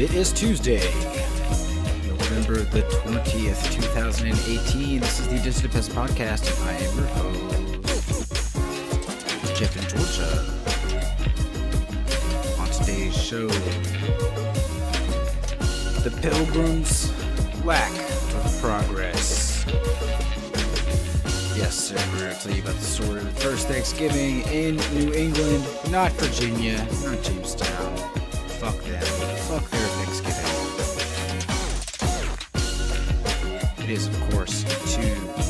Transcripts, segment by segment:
It is Tuesday, November the 20th, 2018. This is the Dissident Peasant Podcast, and I am your host, Jeff in Georgia. On today's show, the Pilgrim's lack of progress. Yes, sir, we're going to tell you about the story of the first Thanksgiving in New England, not Virginia, not Jamestown. Fuck them. Fuck their Thanksgiving. It is, of course, 2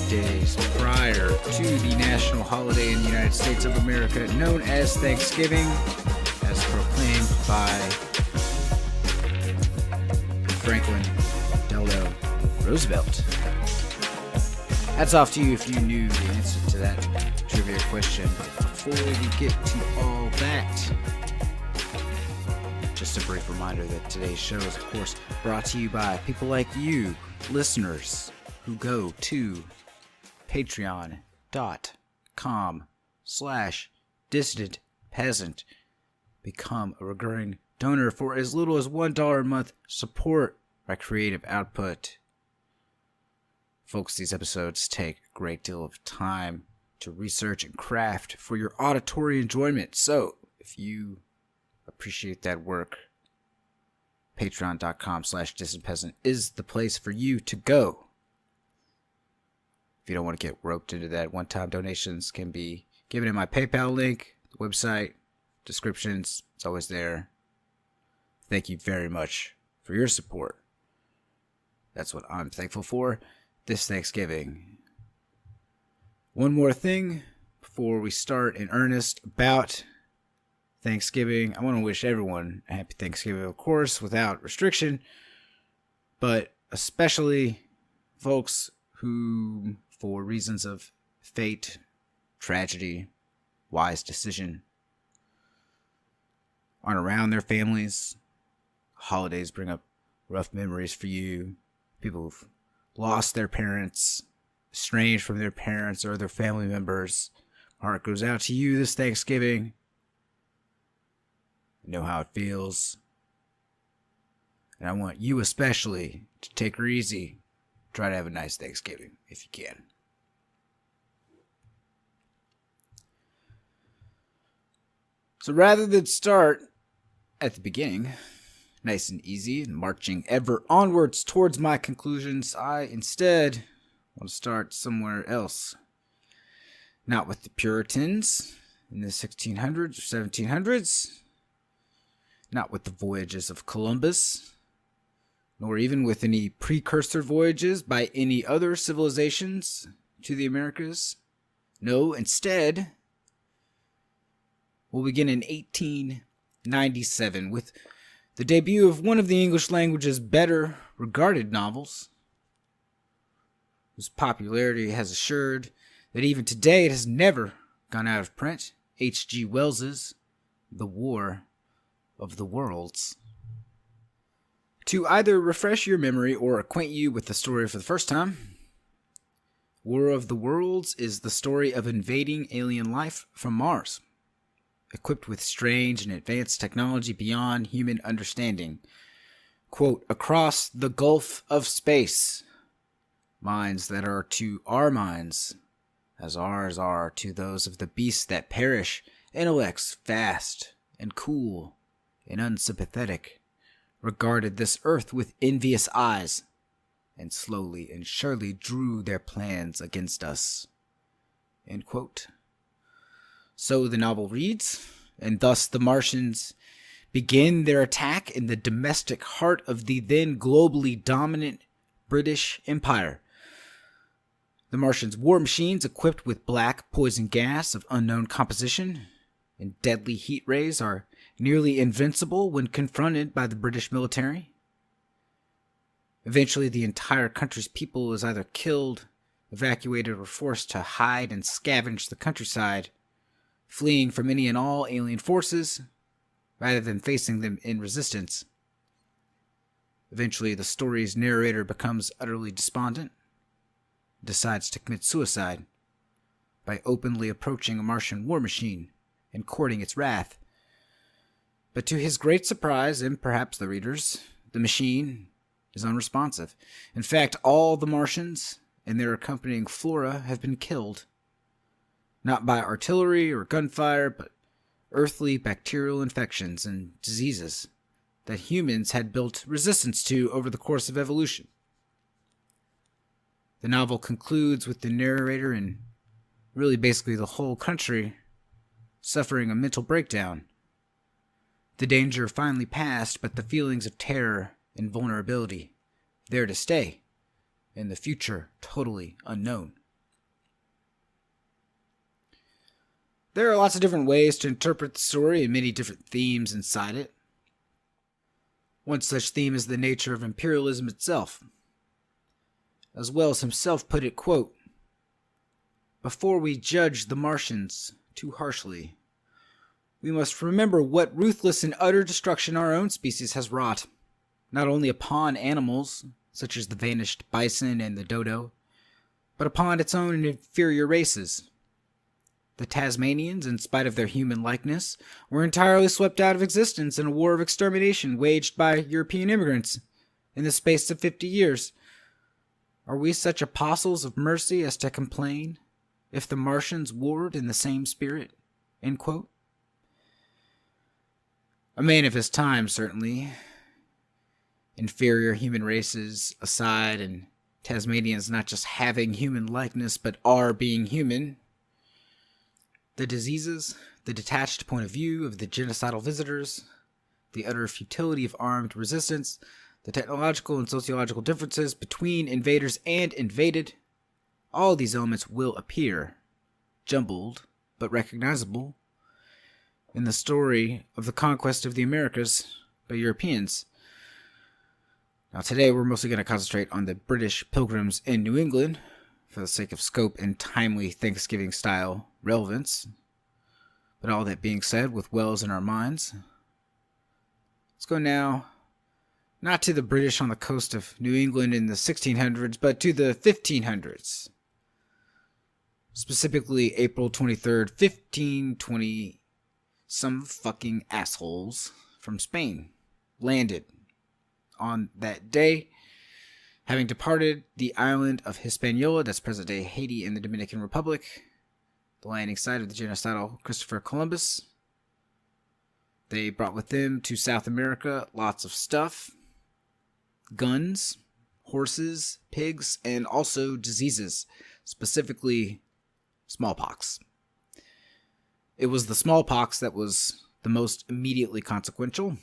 days prior to the national holiday in the United States of America known as Thanksgiving, as proclaimed by Franklin Delano Roosevelt. Hats off to you if you knew the answer to that trivia question. But before we get to all that, just a brief reminder that today's show is, of course, brought to you by people like you, listeners, who go to patreon.com/dissidentpeasant. Become a recurring donor for as little as $1 a month. Support my creative output. Folks, these episodes take a great deal of time to research and craft for your auditory enjoyment. So, if you appreciate that work, patreon.com/dissidentpeasant is the place for you to go. If you don't want to get roped into that, one-time donations can be given in my PayPal link, the website, descriptions. It's always there. Thank you very much for your support. That's what I'm thankful for this Thanksgiving. One more thing before we start in earnest about Thanksgiving. I want to wish everyone a happy Thanksgiving, of course, without restriction, but especially folks who, for reasons of fate, tragedy, wise decision, aren't around their families. Holidays bring up rough memories for you. People who've lost their parents, estranged from their parents or their family members. My heart goes out to you this Thanksgiving. I know how it feels. And I want you especially to take her easy. Try to have a nice Thanksgiving if you can. So rather than start at the beginning, nice and easy, and marching ever onwards towards my conclusions, I instead want to start somewhere else. Not with the Puritans in the 1600s or 1700s, not with the voyages of Columbus, nor even with any precursor voyages by any other civilizations to the Americas. No, instead, we'll begin in 1897 with the debut of one of the English language's better regarded novels, whose popularity has assured that even today it has never gone out of print. H.G. Wells's The War of the Worlds. To either refresh your memory or acquaint you with the story for the first time, War of the Worlds is the story of invading alien life from Mars, equipped with strange and advanced technology beyond human understanding. Quote, across the gulf of space, minds that are to our minds, as ours are to those of the beasts that perish, intellects vast and cool and unsympathetic, regarded this earth with envious eyes, and slowly and surely drew their plans against us. End quote. So the novel reads, and thus the Martians begin their attack in the domestic heart of the then globally dominant British Empire. The Martians' war machines, equipped with black poison gas of unknown composition and deadly heat rays, are nearly invincible when confronted by the British military. Eventually, the entire country's people is either killed, evacuated, or forced to hide and scavenge the countryside, fleeing from any and all alien forces, rather than facing them in resistance. Eventually, the story's narrator becomes utterly despondent, decides to commit suicide by openly approaching a Martian war machine and courting its wrath. But to his great surprise, and perhaps the reader's, the machine is unresponsive. In fact, all the Martians and their accompanying flora have been killed. Not by artillery or gunfire, but earthly bacterial infections and diseases that humans had built resistance to over the course of evolution. The novel concludes with the narrator and really basically the whole country suffering a mental breakdown. The danger finally passed, but the feelings of terror and vulnerability there to stay, and the future totally unknown. There are lots of different ways to interpret the story and many different themes inside it. One such theme is the nature of imperialism itself. As Wells himself put it, quote, "Before we judge the Martians too harshly, we must remember what ruthless and utter destruction our own species has wrought, not only upon animals, such as the vanished bison and the dodo, but upon its own inferior races. The Tasmanians, in spite of their human likeness, were entirely swept out of existence in a war of extermination waged by European immigrants in the space of 50 years. Are we such apostles of mercy as to complain if the Martians warred in the same spirit?" End quote. A man of his time, certainly. Inferior human races aside, and Tasmanians not just having human likeness, but are being human. The diseases, the detached point of view of the genocidal visitors, the utter futility of armed resistance, the technological and sociological differences between invaders and invaded, all these elements will appear, jumbled but recognizable, in the story of the conquest of the Americas by Europeans. Now today we're mostly going to concentrate on the British Pilgrims in New England for the sake of scope and timely Thanksgiving-style relevance. But all that being said, with Wells in our minds, let's go now, not to the British on the coast of New England in the 1600s, but to the 1500s. Specifically April 23rd, 1520, some fucking assholes from Spain landed on that day, having departed the island of Hispaniola, that's present-day Haiti in the Dominican Republic, the landing site of the genocidal Christopher Columbus. They brought with them to South America lots of stuff, guns, horses, pigs, and also diseases, specifically smallpox. It was the smallpox that was the most immediately consequential.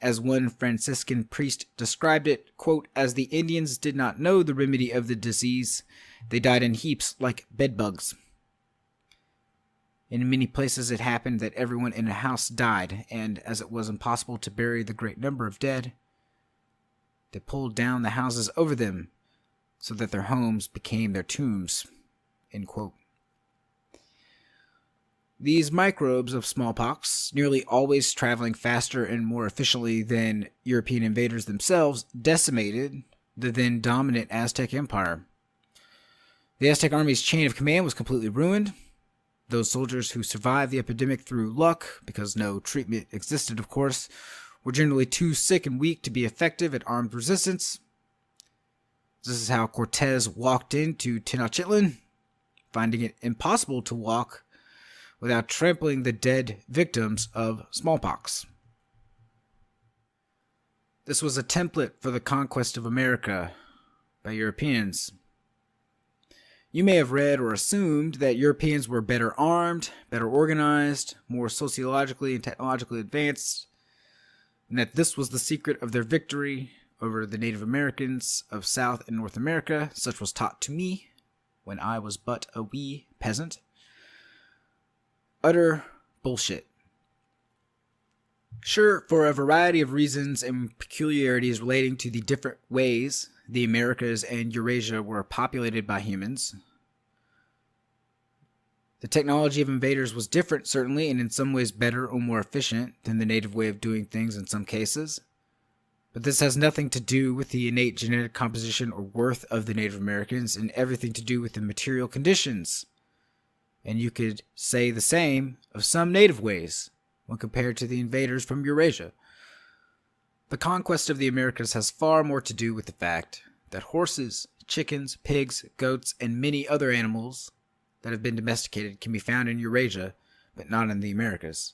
As one Franciscan priest described it, quote, "As the Indians did not know the remedy of the disease, they died in heaps like bedbugs. In many places it happened that everyone in a house died, and as it was impossible to bury the great number of dead, they pulled down the houses over them so that their homes became their tombs." End quote. These microbes of smallpox, nearly always traveling faster and more efficiently than European invaders themselves, decimated the then dominant Aztec Empire. The Aztec army's chain of command was completely ruined. Those soldiers who survived the epidemic through luck, because no treatment existed, of course, were generally too sick and weak to be effective at armed resistance. This is how Cortez walked into Tenochtitlan, finding it impossible to walk without trampling the dead victims of smallpox. This was a template for the conquest of America by Europeans. You may have read or assumed that Europeans were better armed, better organized, more sociologically and technologically advanced, and that this was the secret of their victory over the Native Americans of South and North America. Such was taught to me when I was but a wee peasant. Utter bullshit. Sure, for a variety of reasons and peculiarities relating to the different ways the Americas and Eurasia were populated by humans, the technology of invaders was different, certainly, and in some ways better or more efficient than the native way of doing things in some cases. But this has nothing to do with the innate genetic composition or worth of the Native Americans, and everything to do with the material conditions. And you could say the same of some native ways when compared to the invaders from Eurasia. The conquest of the Americas has far more to do with the fact that horses, chickens, pigs, goats, and many other animals that have been domesticated can be found in Eurasia, but not in the Americas.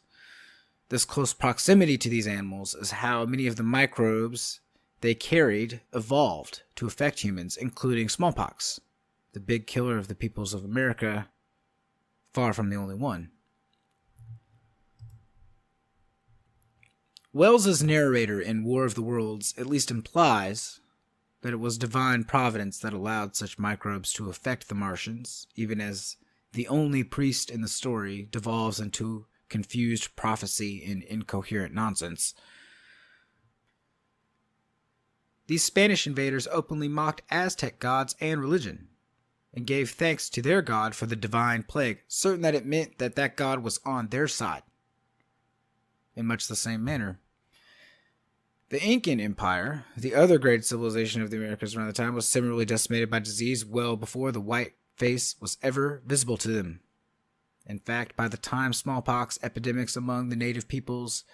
This close proximity to these animals is how many of the microbes they carried evolved to affect humans, including smallpox, the big killer of the peoples of America, far from the only one. Wells's narrator in War of the Worlds at least implies that it was divine providence that allowed such microbes to affect the Martians, even as the only priest in the story devolves into confused prophecy and incoherent nonsense. These Spanish invaders openly mocked Aztec gods and religion, and gave thanks to their god for the divine plague, certain that it meant that that god was on their side. In much the same manner, the Incan Empire, the other great civilization of the Americas around the time, was similarly decimated by disease well before the white face was ever visible to them. In fact, by the time smallpox epidemics among the native peoples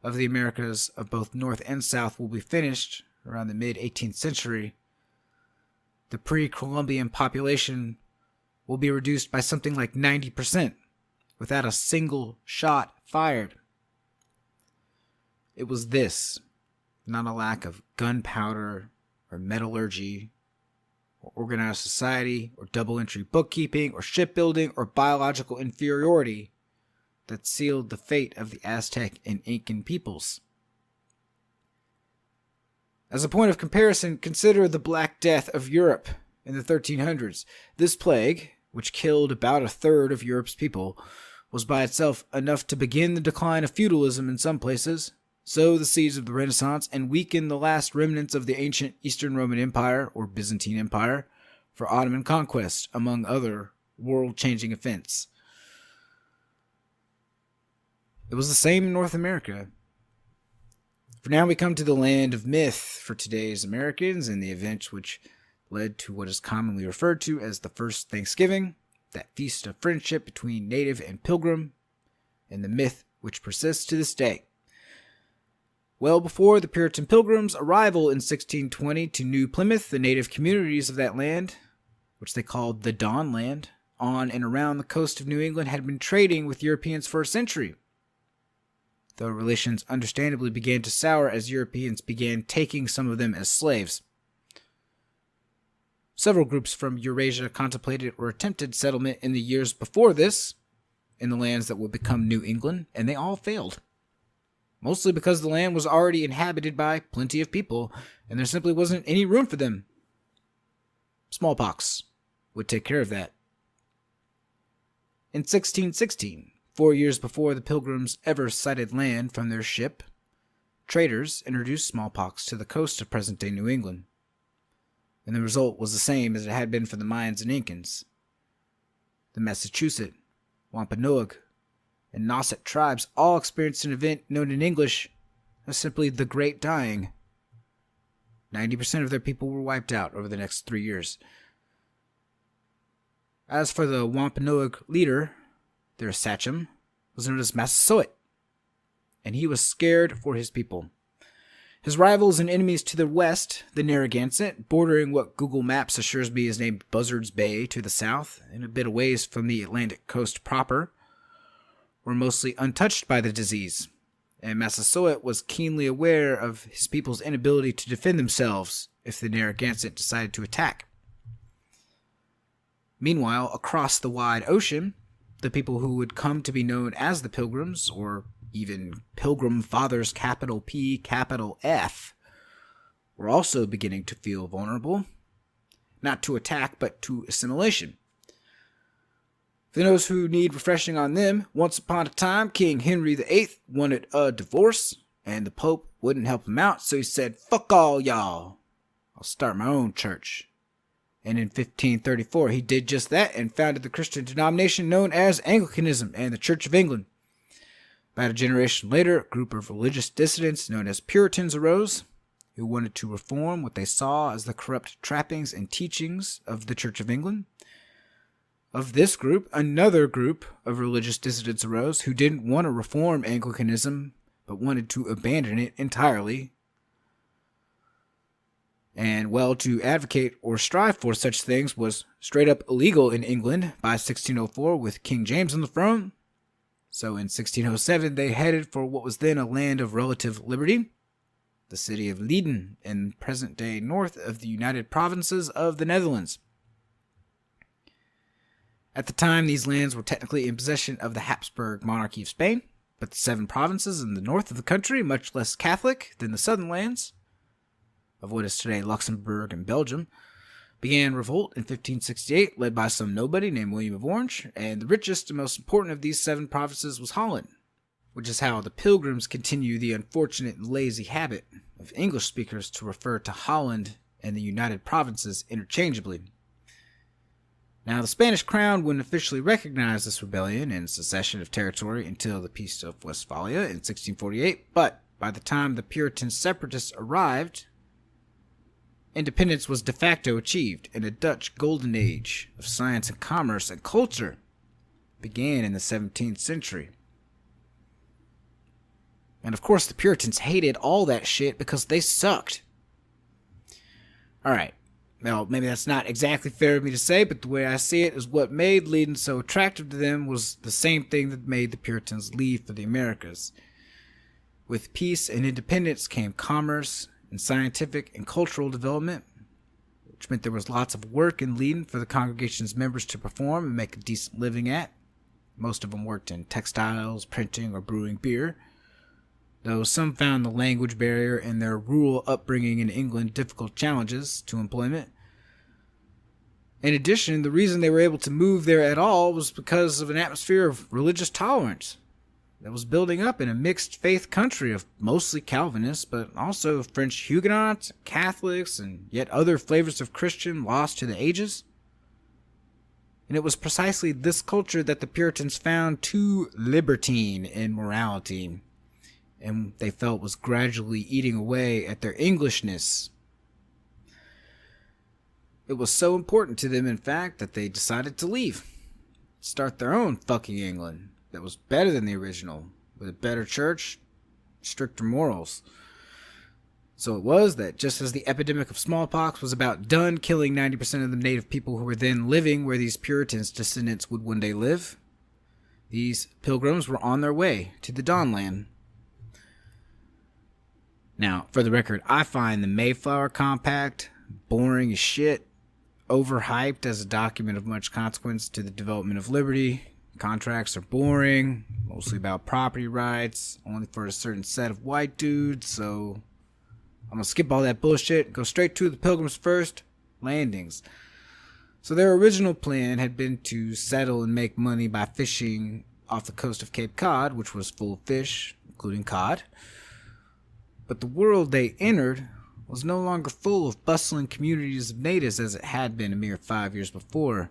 of the Americas of both North and South will be finished around the mid-18th century, the pre-Columbian population will be reduced by something like 90% without a single shot fired. It was this, not a lack of gunpowder or metallurgy or organized society or double-entry bookkeeping or shipbuilding or biological inferiority that sealed the fate of the Aztec and Incan peoples. As a point of comparison, consider the Black Death of Europe in the 1300s. This plague, which killed about a third of Europe's people, was by itself enough to begin the decline of feudalism in some places, sow the seeds of the Renaissance, and weaken the last remnants of the ancient Eastern Roman Empire, or Byzantine Empire, for Ottoman conquest, among other world-changing events. It was the same in North America. For now we come to the land of myth for today's Americans, and the event which led to what is commonly referred to as the First Thanksgiving, that feast of friendship between native and pilgrim, and the myth which persists to this day. Well before the Puritan Pilgrims' arrival in 1620 to New Plymouth, the native communities of that land, which they called the Dawn Land, on and around the coast of New England had been trading with Europeans for a century, though relations understandably began to sour as Europeans began taking some of them as slaves. Several groups from Eurasia contemplated or attempted settlement in the years before this in the lands that would become New England, and they all failed. Mostly because the land was already inhabited by plenty of people, and there simply wasn't any room for them. Smallpox would take care of that. In 1616, 4 years before the Pilgrims ever sighted land from their ship, traders introduced smallpox to the coast of present-day New England, and the result was the same as it had been for the Mayans and Incans. The Massachusetts, Wampanoag, and Nauset tribes all experienced an event known in English as simply the Great Dying. 90% of their people were wiped out over the next 3 years. As for the Wampanoag leader, their sachem was known as Massasoit, and he was scared for his people. His rivals and enemies to the west, the Narragansett, bordering what Google Maps assures me is named Buzzards Bay to the south, and a bit a ways from the Atlantic coast proper, were mostly untouched by the disease, and Massasoit was keenly aware of his people's inability to defend themselves if the Narragansett decided to attack. Meanwhile, across the wide ocean, the people who would come to be known as the Pilgrims, or even Pilgrim Fathers capital P, capital F, were also beginning to feel vulnerable, not to attack, but to assimilation. For those who need refreshing on them, once upon a time, King Henry VIII wanted a divorce, and the Pope wouldn't help him out, so he said, "Fuck all y'all. I'll start my own church." And in 1534, he did just that and founded the Christian denomination known as Anglicanism and the Church of England. About a generation later, a group of religious dissidents known as Puritans arose, who wanted to reform what they saw as the corrupt trappings and teachings of the Church of England. Of this group, another group of religious dissidents arose who didn't want to reform Anglicanism, but wanted to abandon it entirely, And, well, to advocate or strive for such things was straight up illegal in England by 1604 with King James on the throne. So in 1607, they headed for what was then a land of relative liberty, the city of Leiden, in present-day north of the United Provinces of the Netherlands. At the time, these lands were technically in possession of the Habsburg monarchy of Spain, but the 7 provinces in the north of the country, much less Catholic than the southern lands, of what is today Luxembourg and Belgium, began revolt in 1568, led by some nobody named William of Orange, and the richest and most important of these 7 provinces was Holland, which is how the Pilgrims continue the unfortunate and lazy habit of English speakers to refer to Holland and the United Provinces interchangeably. Now, the Spanish crown wouldn't officially recognize this rebellion and secession of territory until the Peace of Westphalia in 1648, but by the time the Puritan separatists arrived, independence was de facto achieved, and a Dutch golden age of science and commerce and culture began in the 17th century. And of course, the Puritans hated all that shit because they sucked. Alright, well, maybe that's not exactly fair of me to say, but the way I see it is what made Leiden so attractive to them was the same thing that made the Puritans leave for the Americas. With peace and independence came commerce and scientific and cultural development, which meant there was lots of work in Leiden for the congregation's members to perform and make a decent living at. Most of them worked in textiles, printing, or brewing beer, though some found the language barrier and their rural upbringing in England difficult challenges to employment. In addition, the reason they were able to move there at all was because of an atmosphere of religious tolerance that was building up in a mixed faith country of mostly Calvinists, but also French Huguenots, Catholics, and yet other flavors of Christian lost to the ages. And it was precisely this culture that the Puritans found too libertine in morality, and they felt was gradually eating away at their Englishness. It was so important to them, in fact, that they decided to leave, start their own fucking England that was better than the original, with a better church, stricter morals. So it was that just as the epidemic of smallpox was about done killing 90% of the native people who were then living where these Puritans' descendants would one day live, these Pilgrims were on their way to the Dawnland. Now, for the record, I find the Mayflower Compact boring as shit, overhyped as a document of much consequence to the development of liberty. Contracts are boring, mostly about property rights, only for a certain set of white dudes, so I'm gonna skip all that bullshit and go straight to the Pilgrims' first landings. So their original plan had been to settle and make money by fishing off the coast of Cape Cod, which was full of fish, including cod. But the world they entered was no longer full of bustling communities of natives as it had been a mere 5 years before.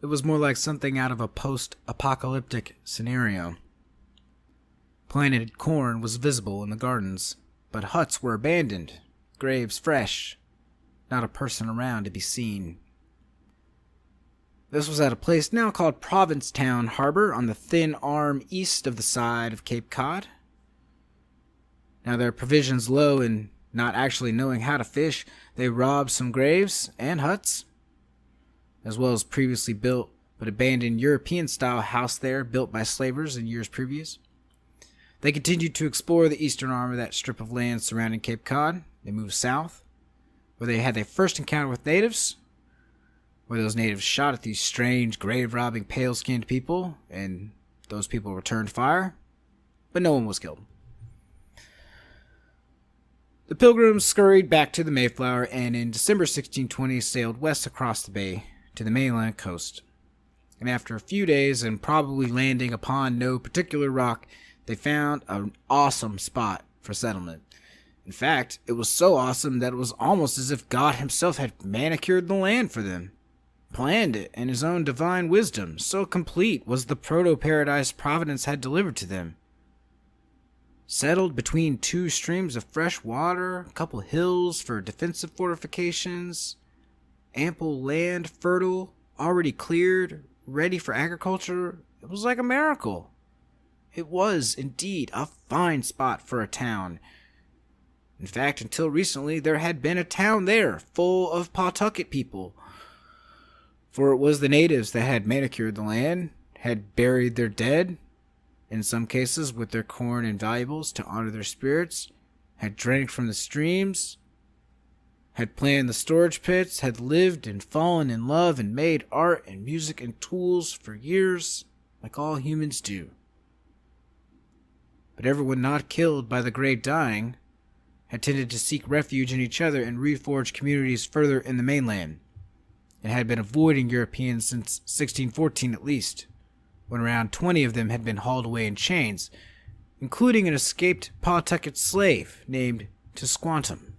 It was more like something out of a post-apocalyptic scenario. Planted corn was visible in the gardens, but huts were abandoned, graves fresh, not a person around to be seen. This was at a place now called Provincetown Harbor on the thin arm east of the side of Cape Cod. Now, their provisions low and not actually knowing how to fish, they robbed some graves and huts, as well as previously built but abandoned European-style house there built by slavers in years previous. They continued to explore the eastern arm of that strip of land surrounding Cape Cod. They moved south, where they had their first encounter with natives, where those natives shot at these strange, grave-robbing, pale-skinned people, and those people returned fire, but no one was killed. The Pilgrims scurried back to the Mayflower and in December 1620 sailed west across the bay to the mainland coast. And after a few days and probably landing upon no particular rock, they found an awesome spot for settlement. In fact, it was so awesome that it was almost as if God himself had manicured the land for them, planned it in his own divine wisdom. So complete was the proto-paradise Providence had delivered to them. Settled between 2 streams of fresh water, a couple hills for defensive fortifications, ample land, fertile, already cleared, ready for agriculture. It was like a miracle. It was, indeed, a fine spot for a town. In fact, until recently, there had been a town there full of Pawtucket people. For it was the natives that had manicured the land, had buried their dead, in some cases with their corn and valuables to honor their spirits, had drank from the streams, had planned the storage pits, had lived and fallen in love and made art and music and tools for years, like all humans do. But everyone not killed by the Great Dying had tended to seek refuge in each other and reforge communities further in the mainland, and had been avoiding Europeans since 1614 at least, when around 20 of them had been hauled away in chains, including an escaped Pawtucket slave named Tisquantum,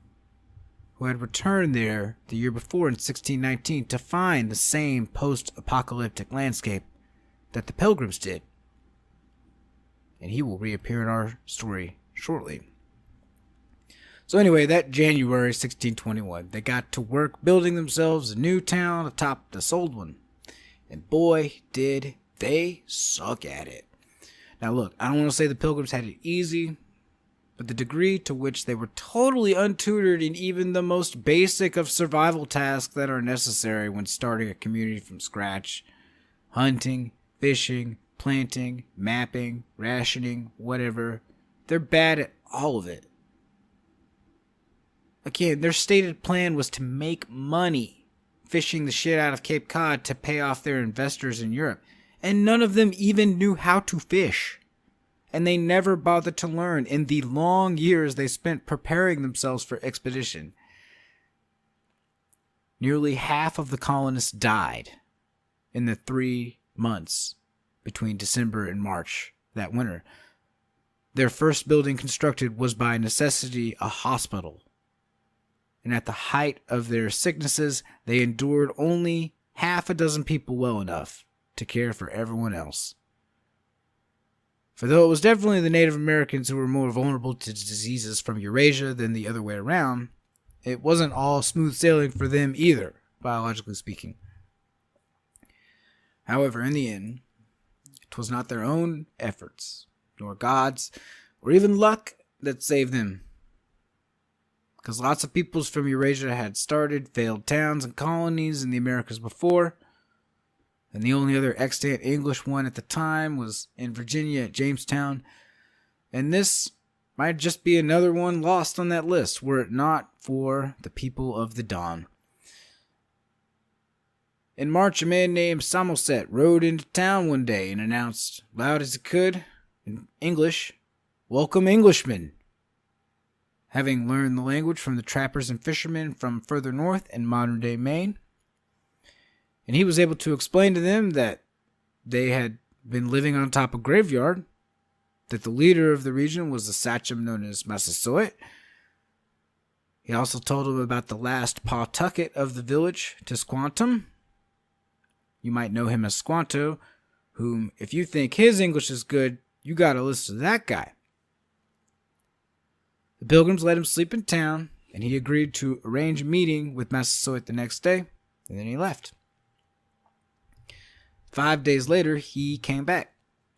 who had returned there the year before in 1619 to find the same post-apocalyptic landscape that the Pilgrims did. And he will reappear in our story shortly. So anyway, that January 1621, they got to work building themselves a new town atop this old one. And boy, did they suck at it. Now look, I don't want to say the Pilgrims had it easy, but the degree to which they were totally untutored in even the most basic of survival tasks that are necessary when starting a community from scratch, hunting, fishing, planting, mapping, rationing, whatever, they're bad at all of it. Again, their stated plan was to make money fishing the shit out of Cape Cod to pay off their investors in Europe. And none of them even knew how to fish. And they never bothered to learn in the long years they spent preparing themselves for expedition. Nearly half of the colonists died in the 3 months between December and March that winter. Their first building constructed was by necessity a hospital. And at the height of their sicknesses, they endured only half a dozen people well enough to care for everyone else. For though it was definitely the Native Americans who were more vulnerable to diseases from Eurasia than the other way around, it wasn't all smooth sailing for them either, biologically speaking. However, in the end, it was not their own efforts, nor God's, or even luck that saved them. Because lots of peoples from Eurasia had started failed towns and colonies in the Americas before, and the only other extant English one at the time was in Virginia at Jamestown, and this might just be another one lost on that list were it not for the people of the Dawn. In March, a man named Samoset rode into town one day and announced, loud as he could, in English, "Welcome, Englishmen." Having learned the language from the trappers and fishermen from further north in modern-day Maine. And he was able to explain to them that they had been living on top of a graveyard, that the leader of the region was the sachem known as Massasoit. He also told them about the last Pawtucket of the village, Tisquantum. You might know him as Squanto, whom, if you think his English is good, you gotta listen to that guy. The Pilgrims let him sleep in town, and he agreed to arrange a meeting with Massasoit the next day, and then he left. 5 days later, he came back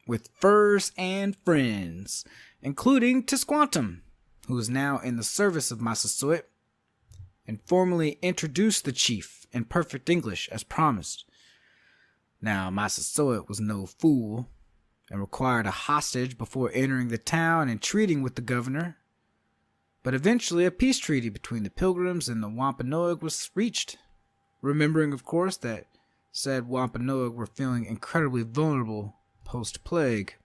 with furs and friends, including Tisquantum, who was now in the service of Massasoit, and formally introduced the chief in perfect English as promised. Now, Massasoit was no fool, and required a hostage before entering the town and treating with the governor. But eventually a peace treaty between the Pilgrims and the Wampanoag was reached, remembering, of course, that said Wampanoag were feeling incredibly vulnerable post-plague.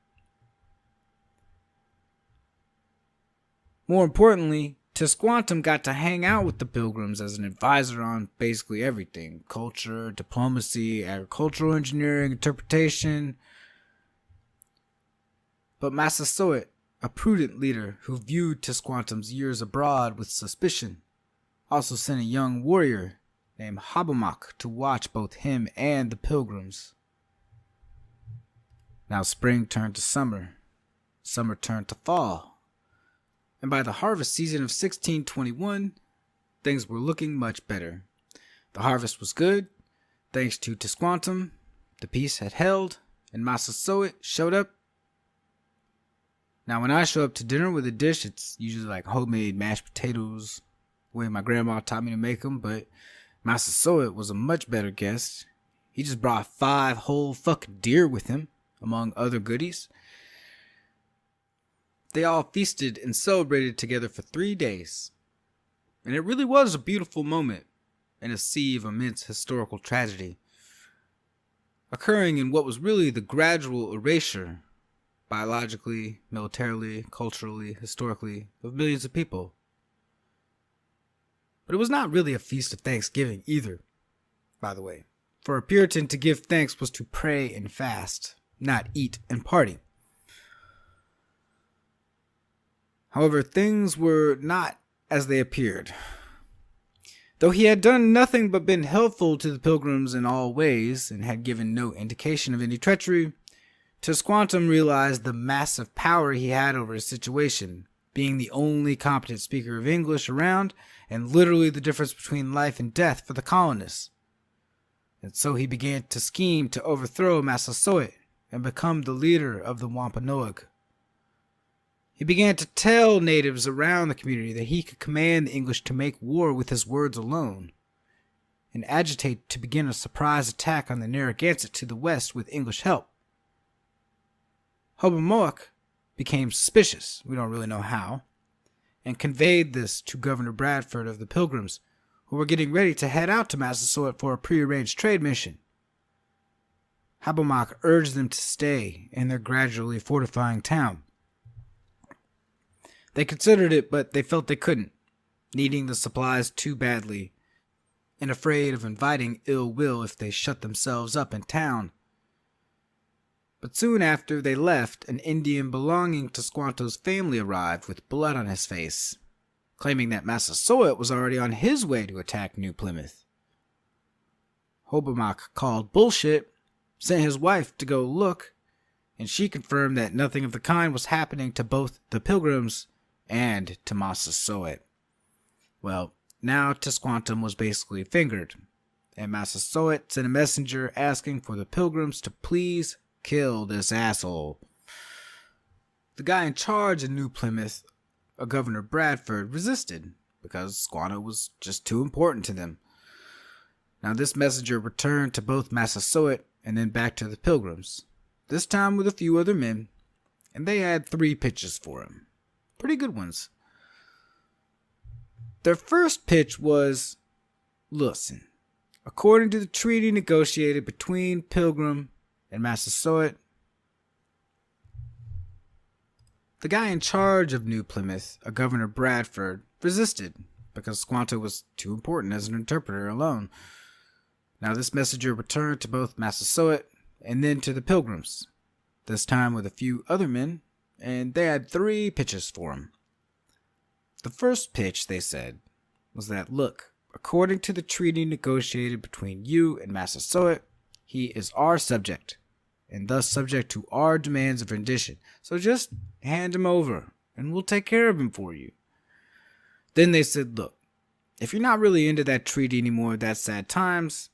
More importantly, Tisquantum got to hang out with the Pilgrims as an advisor on basically everything: culture, diplomacy, agricultural engineering, interpretation. But Massasoit, a prudent leader who viewed Tisquantum's years abroad with suspicion, also sent a young warrior named Hobomok to watch both him and the Pilgrims. Now spring turned to summer, summer turned to fall, and by the harvest season of 1621, things were looking much better. The harvest was good, thanks to Tisquantum, the peace had held, and Massasoit showed up Now, when I show up to dinner with a dish, it's usually like homemade mashed potatoes, the way my grandma taught me to make them, but Massasoit was a much better guest. He just brought 5 whole fucking deer with him, among other goodies. They all feasted and celebrated together for 3 days. And it really was a beautiful moment in a sea of immense historical tragedy, occurring in what was really the gradual erasure, biologically, militarily, culturally, historically, of millions of people. But it was not really a feast of Thanksgiving either, by the way. For a Puritan, to give thanks was to pray and fast, not eat and party. However, things were not as they appeared. Though he had done nothing but been helpful to the Pilgrims in all ways, and had given no indication of any treachery, Tisquantum realized the massive power he had over his situation, being the only competent speaker of English around, and literally the difference between life and death for the colonists. And so he began to scheme to overthrow Massasoit and become the leader of the Wampanoag. He began to tell natives around the community that he could command the English to make war with his words alone, and agitate to begin a surprise attack on the Narragansett to the west with English help. Hobomok became suspicious, we don't really know how, and conveyed this to Governor Bradford of the Pilgrims, who were getting ready to head out to Massasoit for a prearranged trade mission. Hobomok urged them to stay in their gradually fortifying town. They considered it, but they felt they couldn't, needing the supplies too badly, and afraid of inviting ill will if they shut themselves up in town. But soon after they left, an Indian belonging to Squanto's family arrived with blood on his face, claiming that Massasoit was already on his way to attack New Plymouth. Hobomok called bullshit, sent his wife to go look, and she confirmed that nothing of the kind was happening to both the Pilgrims and to Massasoit. Well, now Tisquantum was basically fingered, and Massasoit sent a messenger asking for the Pilgrims to please kill this asshole. The guy in charge of New Plymouth, a Governor Bradford, resisted because Squanto was just too important to them. Now this messenger returned to both Massasoit and then back to the Pilgrims, this time with a few other men, and they had 3 pitches for him. Pretty good ones. Their first pitch was, listen, according to the treaty negotiated between Pilgrim and Massasoit, the guy in charge of New Plymouth, a Governor Bradford, resisted because Squanto was too important as an interpreter alone. Now this messenger returned to both Massasoit and then to the Pilgrims, this time with a few other men, and they had 3 pitches for him. The first pitch, they said, was that, look, according to the treaty negotiated between you and Massasoit, he is our subject, and thus subject to our demands of rendition. So just hand him over, and we'll take care of him for you. Then they said, look, if you're not really into that treaty anymore, that's sad times,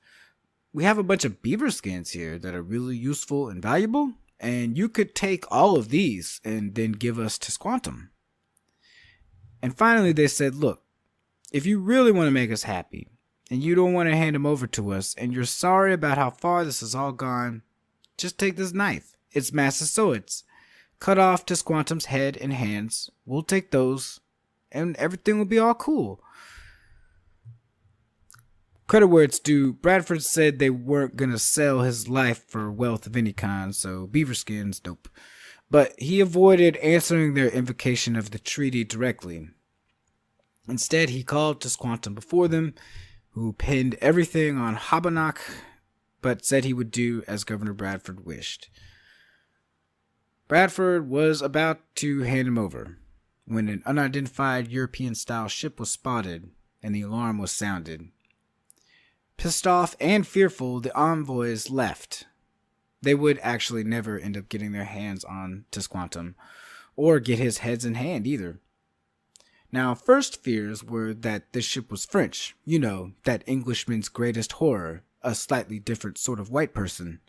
we have a bunch of beaver skins here that are really useful and valuable, and you could take all of these and then give us Tisquantum. And finally they said, look, if you really want to make us happy, and you don't want to hand him over to us, and you're sorry about how far this has all gone, just take this knife. It's Massasoit's. Cut off Tisquantum's head and hands. We'll take those, and everything will be all cool. Credit where it's due, Bradford said they weren't going to sell his life for wealth of any kind, so beaver skins, nope. But he avoided answering their invocation of the treaty directly. Instead, he called Tisquantum before them, who pinned everything on Hobomok, but said he would do as Governor Bradford wished. Bradford was about to hand him over when an unidentified European-style ship was spotted and the alarm was sounded. Pissed off and fearful, the envoys left. They would actually never end up getting their hands on Tisquantum, or get his heads in hand either. Now, first fears were that this ship was French. You know, that Englishman's greatest horror, a slightly different sort of white person.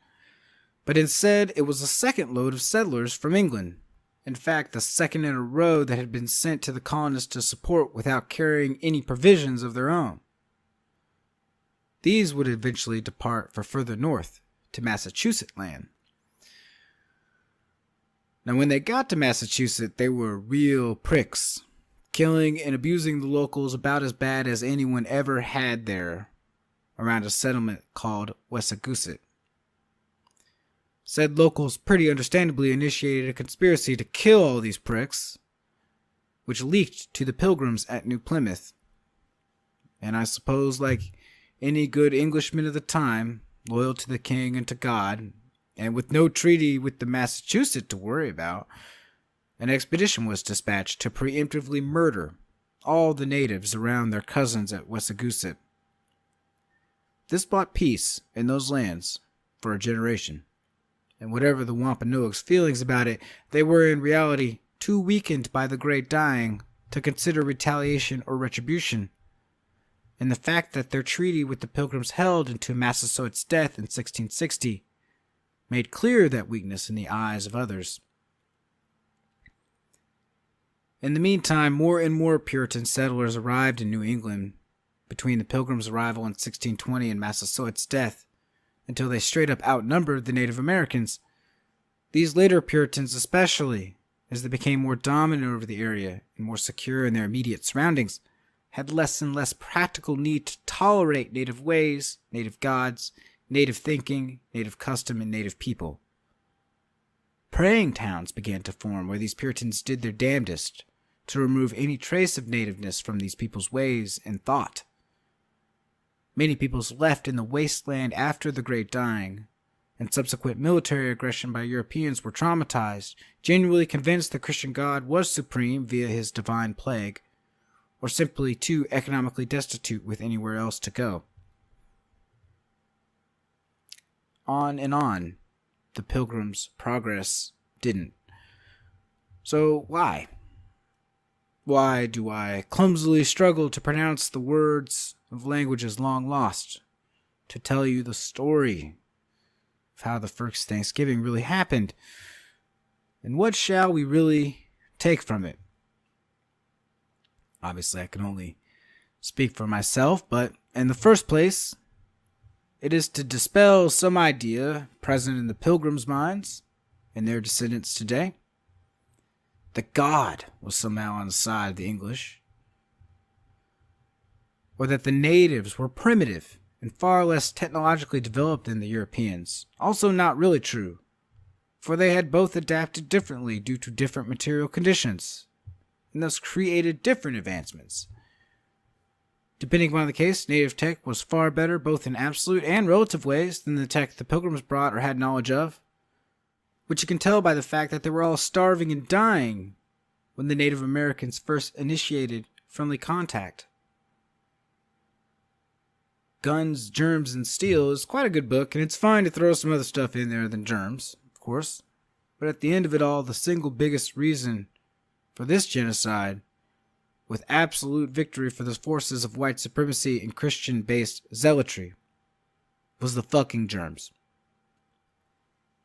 But instead, it was a second load of settlers from England, In fact, the second in a row that had been sent to the colonists to support without carrying any provisions of their own. These would eventually depart for further north, to Massachusetts land. Now, when they got to Massachusetts, they were real pricks, killing and abusing the locals about as bad as anyone ever had there around a settlement called Wessagusset. Said locals pretty understandably initiated a conspiracy to kill all these pricks, which leaked to the Pilgrims at New Plymouth. And I suppose, like any good Englishman of the time, loyal to the king and to God, and with no treaty with the Massachusetts to worry about, an expedition was dispatched to preemptively murder all the natives around their cousins at Wessagusset. This brought peace in those lands for a generation, and whatever the Wampanoags' feelings about it, they were in reality too weakened by the Great Dying to consider retaliation or retribution, and the fact that their treaty with the Pilgrims held into Massasoit's death in 1660 made clear that weakness in the eyes of others. In the meantime, more and more Puritan settlers arrived in New England between the Pilgrims' arrival in 1620 and Massasoit's death, until they straight up outnumbered the Native Americans. These later Puritans especially, as they became more dominant over the area and more secure in their immediate surroundings, had less and less practical need to tolerate native ways, native gods, native thinking, native custom, and native people. Praying towns began to form where these Puritans did their damnedest to remove any trace of nativeness from these people's ways and thought. Many peoples left in the wasteland after the Great Dying, and subsequent military aggression by Europeans were traumatized, genuinely convinced the Christian God was supreme via his divine plague, or simply too economically destitute with anywhere else to go. On and on, the Pilgrims' progress didn't. So why? Why do I clumsily struggle to pronounce the words of languages long lost, to tell you the story of how the first Thanksgiving really happened, and what shall we really take from it? Obviously, I can only speak for myself, but in the first place, it is to dispel some idea present in the Pilgrims' minds and their descendants today, that God was somehow on the side of the English, or that the natives were primitive and far less technologically developed than the Europeans. Also not really true, for they had both adapted differently due to different material conditions, and thus created different advancements. Depending upon the case, native tech was far better both in absolute and relative ways than the tech the Pilgrims brought or had knowledge of, which you can tell by the fact that they were all starving and dying when the Native Americans first initiated friendly contact. Guns, Germs, and Steel is quite a good book, and it's fine to throw some other stuff in there than germs, of course, but at the end of it all, the single biggest reason for this genocide, with absolute victory for the forces of white supremacy and Christian-based zealotry, was the fucking germs.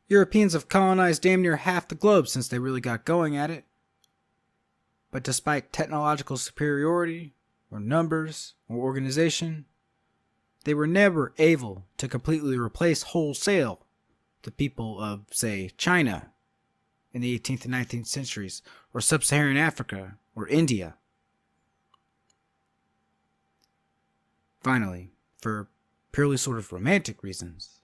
Europeans have colonized damn near half the globe since they really got going at it. But despite technological superiority, or numbers, or organization, they were never able to completely replace wholesale the people of, say, China in the 18th and 19th centuries, or sub-Saharan Africa, or India. Finally, for purely sort of romantic reasons,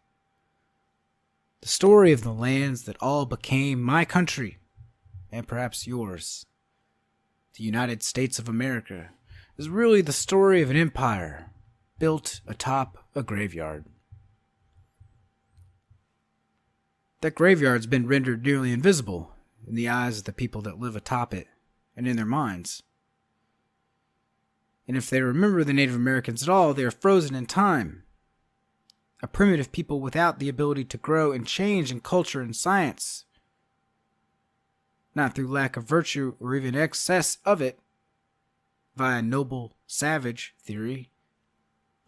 the story of the lands that all became my country, and perhaps yours, the United States of America, is really the story of an empire built atop a graveyard. That graveyard's been rendered nearly invisible in the eyes of the people that live atop it, and in their minds. And if they remember the Native Americans at all, they are frozen in time. A primitive people without the ability to grow and change in culture and science. Not through lack of virtue or even excess of it, via noble savage theory,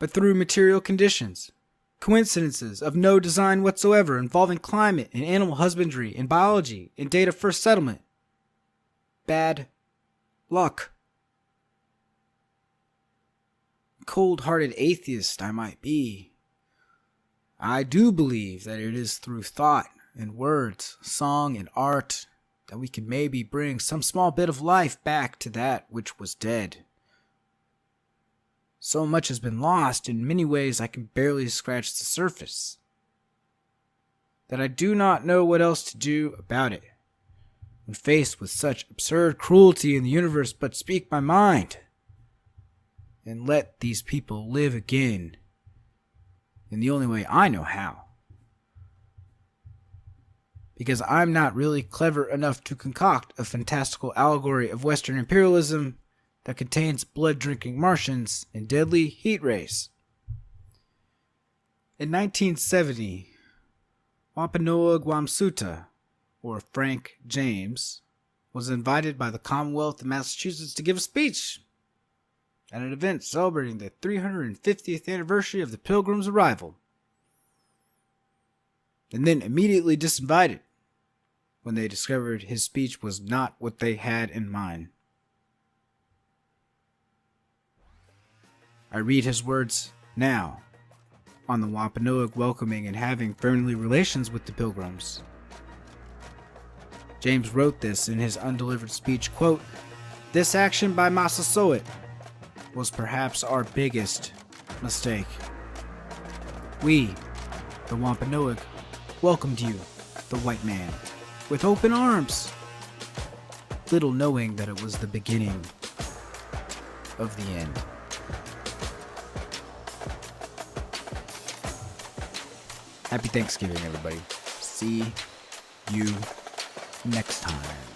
but through material conditions, coincidences of no design whatsoever involving climate and animal husbandry and biology and date of first settlement, bad luck. Cold-hearted atheist I might be, I do believe that it is through thought and words, song and art that we can maybe bring some small bit of life back to that which was dead. So much has been lost, in many ways I can barely scratch the surface, that I do not know what else to do about it. When faced with such absurd cruelty in the universe, but speak my mind, and let these people live again in the only way I know how. Because I'm not really clever enough to concoct a fantastical allegory of Western imperialism that contains blood-drinking Martians and deadly heat rays. In 1970, Wampanoag Wamsuta, or Frank James, was invited by the Commonwealth of Massachusetts to give a speech at an event celebrating the 350th anniversary of the Pilgrim's arrival, and then immediately disinvited when they discovered his speech was not what they had in mind. I read his words now on the Wampanoag welcoming and having friendly relations with the Pilgrims. James wrote this in his undelivered speech, quote, "This action by Massasoit was perhaps our biggest mistake. We, the Wampanoag, welcomed you, the white man, with open arms, little knowing that it was the beginning of the end." Happy Thanksgiving, everybody. See you next time.